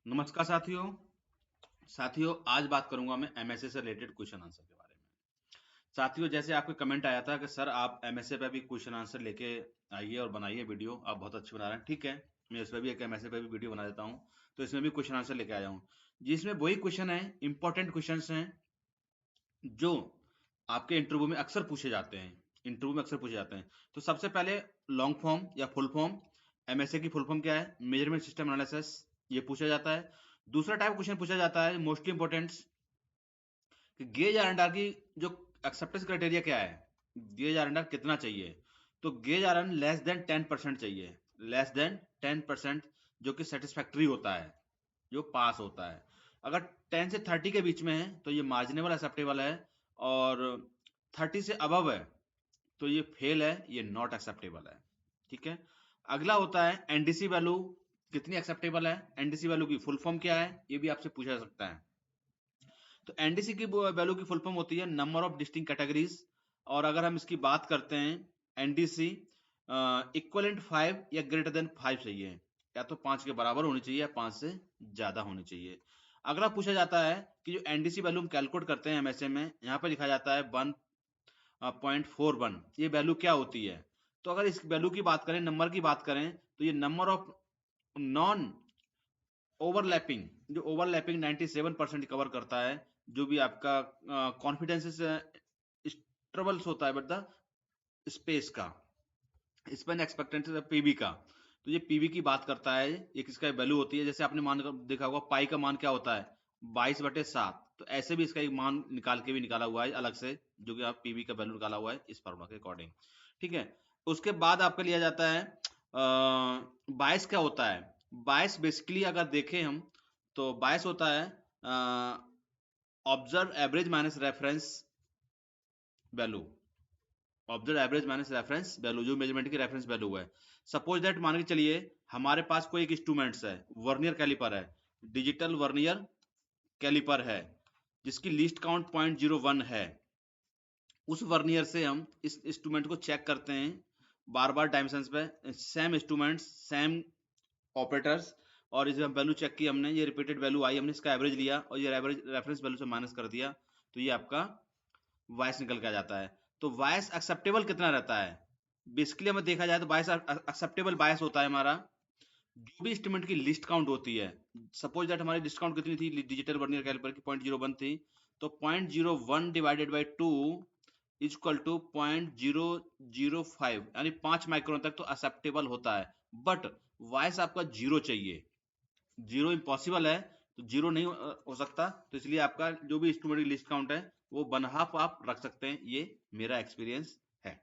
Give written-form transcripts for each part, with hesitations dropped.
नमस्कार साथियों। साथियों, आज बात करूंगा मैं एमएसए से रिलेटेड क्वेश्चन आंसर के बारे में। साथियों, जैसे आपके कमेंट आया था कि सर आप एमएसए पे भी क्वेश्चन आंसर लेके आइए और बनाइए वीडियो, आप बहुत अच्छी बना रहे हैं। ठीक है, मैं इस पर भी एक एमएसए पे भी वीडियो बना देता हूँ, तो इसमें भी क्वेश्चन आंसर लेके आया हूँ, जिसमें वही क्वेश्चन है, इंपॉर्टेंट क्वेश्चन हैं जो आपके इंटरव्यू में अक्सर पूछे जाते हैं। इंटरव्यू में अक्सर पूछे जाते हैं। तो सबसे पहले लॉन्ग फॉर्म या फुल फॉर्म, एमएसए की फुल फॉर्म क्या है, मेजरमेंट सिस्टम एनालिसिस, ये पूछा जाता है। दूसरा टाइप क्वेश्चन पूछा जाता है मोस्टली इंपॉर्टेंट, कि गेज आर एंड आर की जो एक्सेप्टेंस क्राइटेरिया क्या है, गेज आर एंड आर कितना चाहिए। तो gauge R and less than 10% चाहिए, लेस देन 10%, जो कि सेटिस्फैक्ट्री होता है, जो पास होता है। अगर 10 से 30 के बीच में है तो ये मार्जिनेबल एक्सेप्टेबल है, और 30 से अबव है तो ये फेल है, ये नॉट एक्सेप्टेबल है। ठीक है। अगला होता है एनडीसी वैल्यू कितनी एक्सेप्टेबल है, एनडीसी वैल्यू की फुल फॉर्म क्या है, ये भी आपसे पूछा जा सकता है। तो एनडीसी की वैल्यू की फुल फॉर्म होती है नंबर ऑफ डिस्टिंक्ट कैटेगरीज, और अगर हम इसकी बात करते हैं, एनडीसी इक्वलेंट 5 या ग्रेटर देन 5 चाहिए, या तो 5 के बराबर होनी चाहिए या 5 से ज्यादा होनी चाहिए। अगला पूछा जाता है कि जो एनडीसी वैल्यू हम कैलकुलेट करते हैं एमएसए में, यहाँ पे लिखा जाता है 1.41, ये वैल्यू क्या होती है। तो अगर इस वैल्यू की बात करें, नंबर की बात करें, तो ये नंबर ऑफ नॉन ओवरलैपिंग, जो ओवरलैपिंग 97% कवर करता है, जो भी आपका कॉन्फिडेंस इंटरवल्स होता है, बट द स्पेस का स्पेन एक्सपेक्टेंसी पीबी का, तो ये पीबी की बात करता है, ये किसका वैल्यू होती है। जैसे आपने मान देखा होगा पाई का मान क्या होता है, 22/7, तो ऐसे भी इसका एक मान निकाल के भी निकाला हुआ है अलग से, जो कि आप पीबी का वैल्यू निकाला हुआ है इस फॉर्मूला के अकॉर्डिंग। ठीक है। उसके बाद आपका लिया जाता है बायस क्या होता है। बायस बेसिकली अगर देखें हम, तो बायस होता है observe average minus reference value, observe average minus reference value, जो मेजरमेंट की रेफरेंस वैल्यू है। सपोज दैट मान के चलिए हमारे पास कोई एक इंस्ट्रूमेंट्स है, वर्नियर कैलिपर है, डिजिटल वर्नियर कैलिपर है, जिसकी लीस्ट काउंट 0.01 है। उस वर्नियर से हम इस इंस्ट्रूमेंट को चेक करते हैं बार बार डायमेंशंस पे, सेम इंस्ट्रूमेंट्स सेम ऑपरेटर्स, और इस वैल्यू चेक की हमने, ये रिपीटेड वैल्यू आई, हमने इसका एवरेज लिया और ये एवरेज रेफरेंस वैल्यू से माइनस कर दिया, तो ये आपका वॉइस निकल के आ जाता है। तो वॉइस एक्सेप्टेबल कितना रहता है, बेसिकली हमें देखा जाए तो वॉइस एक्सेप्टेबल वॉइस होता है हमारा, जो भी इंस्ट्रूमेंट की लिस्ट काउंट होती है। सपोज दैट हमारी लिस्ट काउंट कितनी थी डिजिटल वर्नियर कैलिपर की, 0.01 थी, तो 0.01 divided by 2 is equal to 0.005, यानी 5 माइक्रोन तक तो एक्सेप्टेबल होता है। बट वॉइस आपका जीरो चाहिए, जीरो इम्पॉसिबल है, तो जीरो नहीं हो सकता, तो इसलिए आपका जो भी इंस्ट्रूमेंट की लिस्ट काउंट है वो 1/2 आप रख सकते हैं, ये मेरा एक्सपीरियंस है।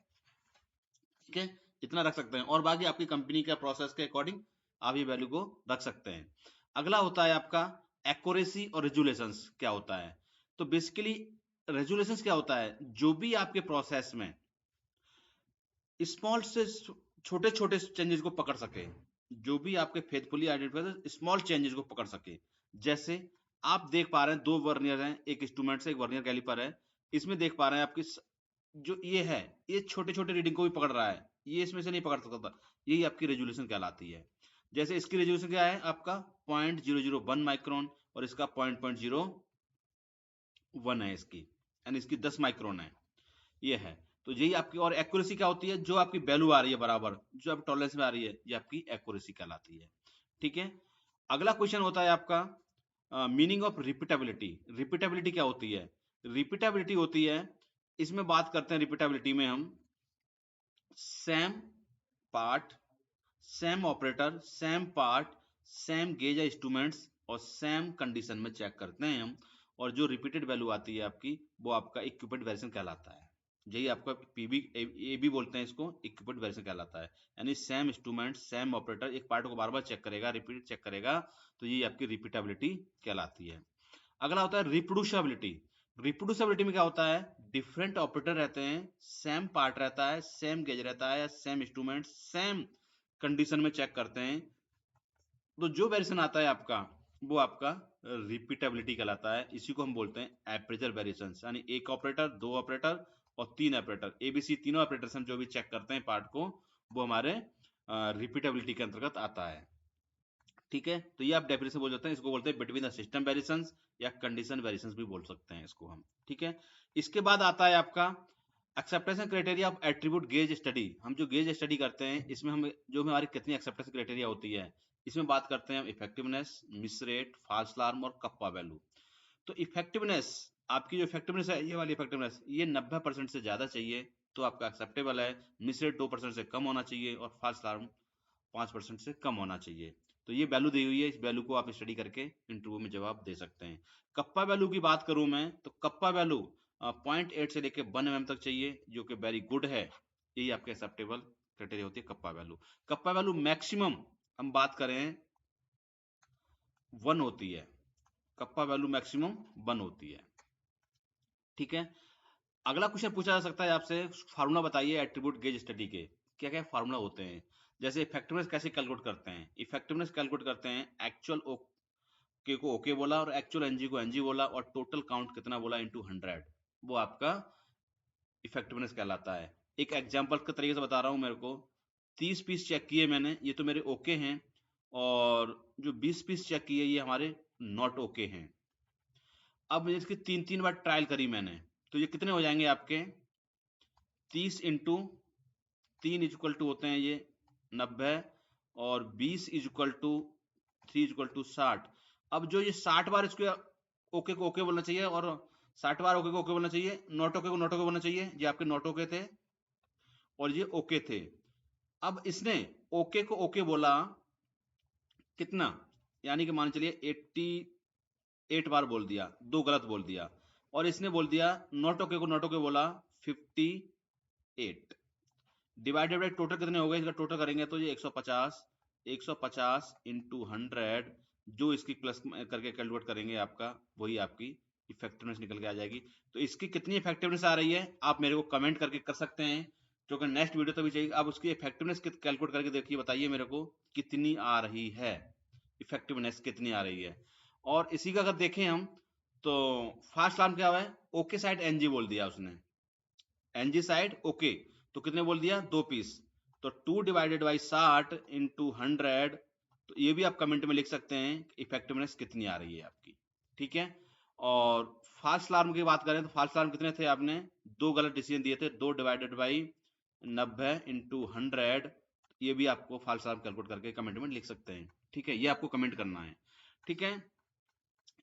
ठीक है, इतना रख सकते हैं, और बाकी आपकी कंपनी का प्रोसेस के अकॉर्डिंग आप ये वैल्यू को रख सकते हैं। अगला होता है आपका एक्यूरेसी और रेजुलेशंस क्या होता है। तो बेसिकली रेजुलेशंस क्या होता है, जो भी आपके प्रोसेस में स्मॉल से छोटे छोटे चेंजेस को पकड़ सके, जो भी आपके फेथफुली आइडेंटिफाई स्मॉल चेंजेस को पकड़ सके। जैसे आप देख पा रहे हैं दो वर्नियर हैं, एक इंस्ट्रूमेंट से एक वर्नियर कैलिपर है, इसमें देख पा रहे हैं आपकी जो ये है, ये छोटे छोटे रीडिंग को भी पकड़ रहा है, ये इसमें से नहीं पकड़ सकता था, यही आपकी रेजोल्यूशन कहलाती है। जैसे इसकी रेजोल्यूशन क्या है आपका 0.001 माइक्रोन, और इसका 0.01 है इसकी, यानी इसकी 10 माइक्रोन है, ये है। तो यही आपकी, और एक्यूरेसी क्या होती है, जो आपकी वैल्यू आ रही है बराबर, जो आप टॉलरेंस में आ रही है, ये आपकी एक्यूरेसी कहलाती है। ठीक है। अगला क्वेश्चन होता है आपका मीनिंग ऑफ रिपीटेबिलिटी। रिपीटेबिलिटी क्या होती है, रिपीटेबिलिटी होती है, इसमें बात करते हैं रिपीटेबिलिटी में हम same part, same operator, same part, same gauge या इंस्ट्रूमेंट्स, और सेम कंडीशन में चेक करते हैं हम, और जो रिपीटेड वैल्यू आती है आपकी, वो आपका इक्विपमेंट वेरिएशन कहलाता है। यही आपका पीबी ए भी बोलते हैं इसको, इक्विपमेंट वेरिएशन कहलाता है। यानी सेम इंस्ट्रूमेंट सेम ऑपरेटर एक पार्ट को बार बार चेक करेगा, रिपीट चेक करेगा, तो ये आपकी रिपीटेबिलिटी कहलाती है। अगला होता है रिप्रोड्यूसिबिलिटी। रिप्रोड्यूसिबिलिटी में क्या होता है, डिफरेंट ऑपरेटर रहते हैं, सेम पार्ट रहता है, सेम गेज रहता है, सेम इंस्ट्रूमेंट सेम कंडीशन में चेक करते हैं, तो जो वेरिएशन आता है आपका, वो आपका रिपीटेबिलिटी कहलाता है। इसी को हम बोलते हैं एपरेचर वेरिएशन, यानी एक ऑपरेटर, दो ऑपरेटर और तीन ऑपरेटर, एबीसी तीनों ऑपरेटर हम जो भी चेक करते हैं पार्ट को, वो हमारे रिपीटेबिलिटी के अंतर्गत आता है। ठीक है, तो ये आप डेफिनेशन बोल सकते हैं, इसको बोलते हैं बिटवीन द सिस्टम वेरिएशंस या कंडीशन वेरिएशंस भी बोल सकते हैं इसको हम। ठीक है, इसके बाद आता है आपका acceptance criteria of attribute gauge study. हम जो गेज स्टडी करते हैं इसमें हम जो हमारी कितनी एक्सेप्टेंस क्राइटेरिया होती है, इसमें बात करते हैं हम effectiveness, miss rate, false alarm और कप्पा वैल्यू। तो इफेक्टिवनेस, आपकी जो इफेक्टिवनेस है, ये वाली इफेक्टिवनेस, ये 90% से ज्यादा चाहिए तो आपका एक्सेप्टेबल है। मिस रेट 2% से कम होना चाहिए और फॉल्स अलार्म 5% से कम होना चाहिए। तो ये वैल्यू दी हुई है, इस वैल्यू को आप स्टडी करके इंटरव्यू में जवाब दे सकते हैं। कप्पा वैल्यू की बात करूं मैं, तो कप्पा वैल्यू 0.8 से लेके 1 mm तक चाहिए, जो कि वेरी गुड है। यही आपके एक्सेप्टेबल क्राइटेरिया होती है kappa value. Kappa value maximum हम बात करें 1 होती है, कप्पा वैल्यू मैक्सिमम 1 होती है। ठीक है, अगला क्वेश्चन पूछा जा सकता है आपसे, फार्मूला बताइए एट्रीब्यूट गेज स्टडी के, क्या क्या फार्मूला होते हैं। जैसे इफेक्टिवनेस कैसे कैलकुलेट करते हैं, इफेक्टिवनेस कैलकुलेट करते हैं एक्चुअल ओके को ओके बोला और एक्चुअल एनजी को एनजी बोला और टोटल काउंट कितना बोला इनटू 100, वो आपका इफेक्टिवनेस कहलाता है। एक एग्जांपल के तरीके से बता रहा हूं, मेरे को 30 पीस चेक किए मैंने, ये तो मेरे ओके हैं, और जो 20 पीस चेक किए ये हमारे नॉट ओके हैं। अब मुझे इसकी 3 बार ट्रायल करी मैंने, तो ये कितने हो जाएंगे आपके 30 इंटू 3 इक्वल टू होते हैं ये 90, और 20 इक्वल टू 3 इक्वल टू 60। अब जो ये 60 बार इसको ओके को ओके बोलना चाहिए और 60 बार ओके को ओके बोलना चाहिए, नॉट ओके को नॉट ओके बोलना चाहिए, ये आपके नॉट ओके थे और ये ओके थे। अब इसने ओके को ओके बोला कितना, यानी कि मान चलिए 88 बार बोल दिया, 2 गलत बोल दिया, और इसने बोल दिया नॉट ओके को नॉट ओके बोला 58, डिवाइडेड बाई टोटल कितने हो गए, इसका टोटल करेंगे तो ये 150 इंटू 100, जो इसकी प्लस करके कैलकुलेट करेंगे आपका, वही आपकी इफेक्टिवनेस निकल के आ जाएगी। तो इसकी कितनी इफेक्टिवनेस आ रही है आप मेरे को कमेंट करके कर सकते हैं, जो कि नेक्स्ट वीडियो तभी चाहिए। आप उसकी इफेक्टिवनेस कैलकुलेट करके देखिए, बताइए मेरे को कितनी आ रही है, इफेक्टिवनेस कितनी आ रही है। और इसी का अगर देखें हम, तो फास्ट अलार्म क्या हुआ है, ओके साइड एनजी बोल दिया उसने, एनजी साइड ओके, तो कितने बोल दिया 2 पीस, तो 2 डिवाइडेड बाई 60 इंटू 100, तो ये भी आप कमेंट में लिख सकते हैं इफेक्टिवनेस कितनी आ रही है आपकी। ठीक है, और फास्ट अलार्म की बात करें तो फास्ट अलार्म कितने थे, आपने 2 गलत डिसीजन दिए थे, 2 डिवाइडेड बाई 90 इंटू 100, ये भी आपको फास्ट अलार्म कैलकुलेट करके कमेंट में लिख सकते हैं। ठीक है, ये आपको कमेंट करना है। ठीक है,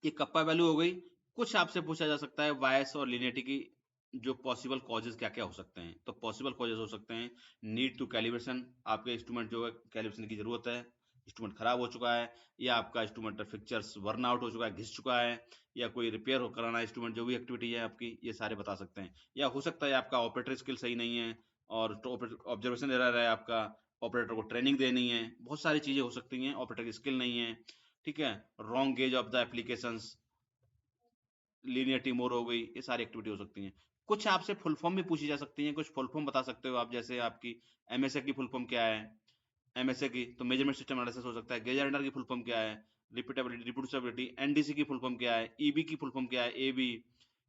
ये कप्पा वैल्यू हो गई। कुछ आपसे पूछा जा सकता है वायस और लीनियरिटी की जो पॉसिबल कॉजेज क्या क्या हो सकते हैं, तो पॉसिबल कॉजेज हो सकते हैं नीड टू कैलिब्रेशन, आपके इंस्ट्रूमेंट जो है कैलिब्रेशन की जरूरत है, इंस्ट्रूमेंट खराब हो चुका है, या आपका इंस्ट्रूमेंट फिक्चर्स वर्न आउट हो चुका है, घिस चुका है, या कोई रिपेयर हो कराना है इंस्ट्रूमेंट, जो भी एक्टिविटी है आपकी, ये सारे बता सकते हैं। या हो सकता है आपका ऑपरेटर स्किल सही नहीं है और ऑब्जर्वेशन एरर है आपका, ऑपरेटर को ट्रेनिंग देनी है, बहुत सारी चीजें हो सकती हैं, ऑपरेटर की स्किल नहीं है। ठीक है, wrong gauge of the applications, linearity more हो गई, ये सारी एक्टिविटी हो सकती हैं। कुछ आपसे फुल फॉर्म भी पूछी जा सकती हैं, कुछ फुल फॉर्म बता सकते हो आप, जैसे आपकी एमएसए की फुल फॉर्म क्या है, एमएसए की तो मेजरमेंट सिस्टम एनालिसिस हो सकता है, गेज एंडर की फुल फॉर्म क्या है, रिपीटेबिलिटी रिप्रोड्यूसिबिलिटी, एनडीसी की फुल फॉर्म क्या है, ईबी की फुल फॉर्म क्या है, एबी,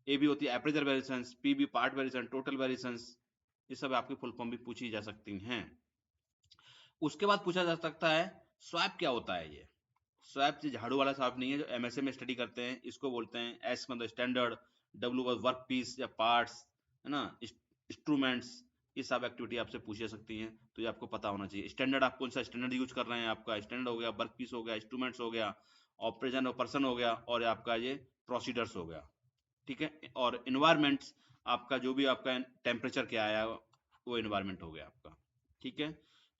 एबी होती है appraisal variations, PB part variation, total variations, ये सब आपकी फुल फॉर्म भी पूछी जा सकती हैं। उसके बाद पूछा जा सकता है स्वैप क्या होता है। ये स्वैप झाड़ू वाला स्वैप नहीं है, जो एमएसए में स्टडी करते हैं इसको बोलते हैं एस मतलब स्टैंडर्ड, डब्ल्यू वर्क पीस या पार्ट्स, है ना, इंस्ट्रूमेंट्स, ये सब एक्टिविटी आपसे पूछी जा सकती हैं, तो ये आपको पता होना चाहिए। स्टैंडर्ड आप कौन सा स्टैंडर्ड यूज कर रहे हैं, आपका स्टैंडर्ड हो गया, वर्क पीस हो गया, इंस्ट्रूमेंट्स हो गया, ऑपरेशन और पर्सन हो गया, और आपका ये प्रोसीडर्स हो गया। ठीक है, और इन्वायरमेंट्स, आपका जो भी आपका टेम्परेचर क्या आया वो इन्वायरमेंट हो गया आपका। ठीक है,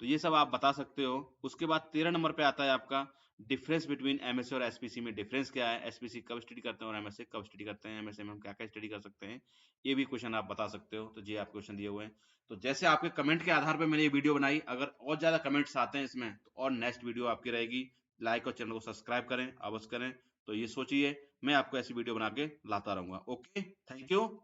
तो ये सब आप बता सकते हो। उसके बाद 13 नंबर पे आता है आपका डिफरेंस बिटवीन एमएसए और एसपीसी में डिफरेंस क्या है, एसपीसी कब स्टडी करते हैं और एमएसए कब स्टडी करते हैं, एमएसए में हम क्या क्या स्टडी कर सकते हैं, ये भी क्वेश्चन आप बता सकते हो। तो ये आप क्वेश्चन दिए हुए हैं, तो जैसे आपके कमेंट के आधार पर मैंने ये वीडियो बनाई, अगर और ज्यादा कमेंट्स आते हैं इसमें तो और नेक्स्ट वीडियो आपकी रहेगी। लाइक और चैनल को सब्सक्राइब करें, अवश्य करें। तो ये सोचिए, मैं आपको ऐसी वीडियो बना के लाता रहूंगा। Okay, thank you.